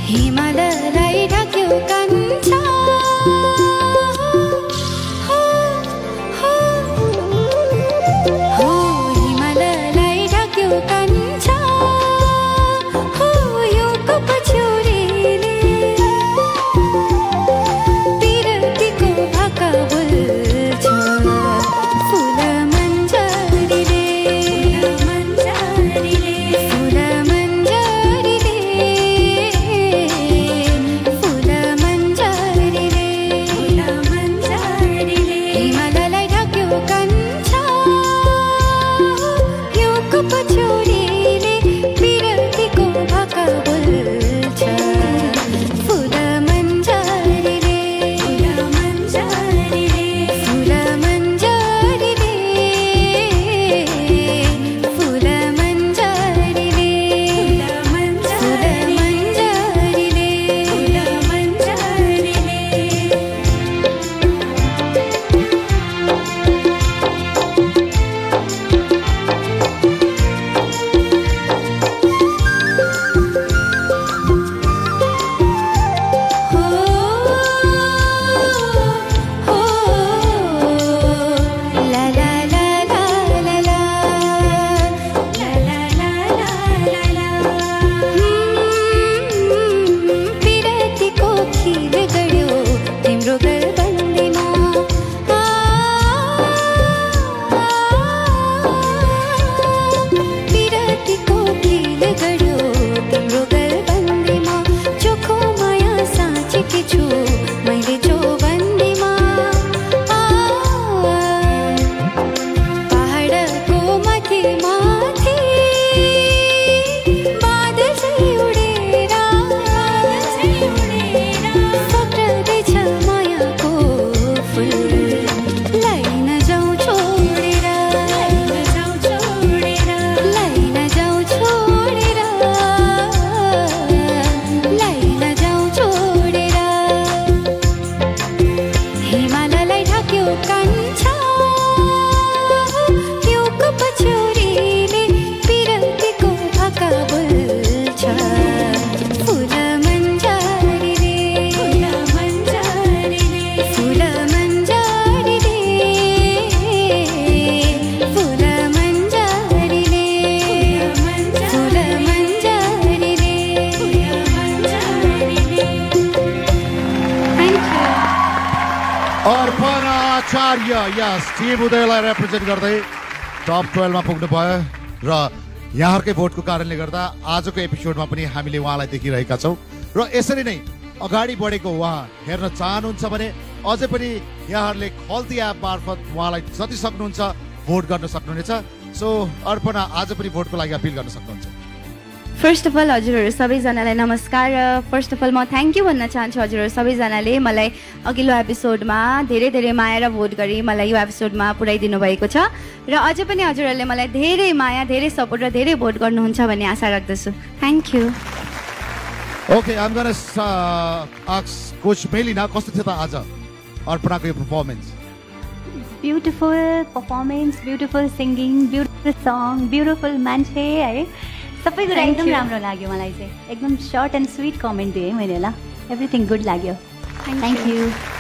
हिमाललाई ढाक्यो कान्छा हो हिमाललाई ढाक्यो कान्छा हो यो कपछ्यौरीले पिरतीको भाका बोल्छ फुल मन्जरीले फुल मन्जरीले फुल मन्जरीले हिमाललाई ढाक्यो कान्छा यो कपछ्यौरीले पिरतीको भाका बोल्छ फुल मन्जरीले फुल मन्जरीले फुल मन्जरीले पिरतीको खिल गड्यो तिम्रो गरबन्दीमा पिरतीको खिल गड्यो तिम्रो गरबन्दीमा चोखो माया साँचेकी छु मैले चौबन्दीमा पहाडको माथि माथि बादल चाहिँ उडेर फक्रदैछ मायाको फुल लाइन जाउँ छोडेर लाइन जाउँ छोडेर लाइन जाउँ छोडेर हिमाललाई ढाक्यो कान्छा यो कपछ्यौरीले पिरतीको भाका बोल्छ फुल मन्जरीले फुल मन्जरीले फुल मन्जरीले फुल मन्जरीले थ्याङ्क यू अर्पण आचार्य यस टिम उदयलाई रिप्रेजेन्ट गर्दै टप 12 मा पुग्नु भयो र यहाँहरुकै भोटको कारणले गर्दा आजको एपिसोडमा पनि हामीले उहाँलाई देखिरहेका छौं र यसरी नै अगाडि बढेको उहाँ हेर्न चाहनुहुन्छ भने अझै पनि यहाँहरुले खल्ती एप मार्फत उहाँलाई जति सक्नुहुन्छ भोट गर्न सक्नुहुनेछ सो अर्पण आज पनि भोटको लागि अपिल गर्न सक्नुहुन्छ फर्स्ट अफ अल हजुरहरू सबैजनालाई नमस्कार फर्स्ट अफ अल म थ्याङ्क यू भन्न चाहन्छु हजुरहरू सबैजनाले मलाई अघिल्लो एपिसोडमा धेरै धेरै माया र भोट गरी मलाई यो एपिसोडमा पुर्याइदिनु भएको छ र अझै पनि हजुरहरूले मलाई धेरै माया धेरै सपोर्ट र धेरै भोट गर्नुहुन्छ भन्ने आशा राख्दछु thank you okay I am gonna ask coach Melina कस्तो थियो त आज अर्पणको यो performance beautiful performance beautiful singing beautiful song beautiful मान्छे है सबै कुरा एकदम राम्रो लाग्यो मलाई चाहिँ एकदम सर्ट एन्ड स्विट कमेन्ट दिएँ मैले ल एभ्रिथिङ गुड लाग्यो थ्याङ्क यू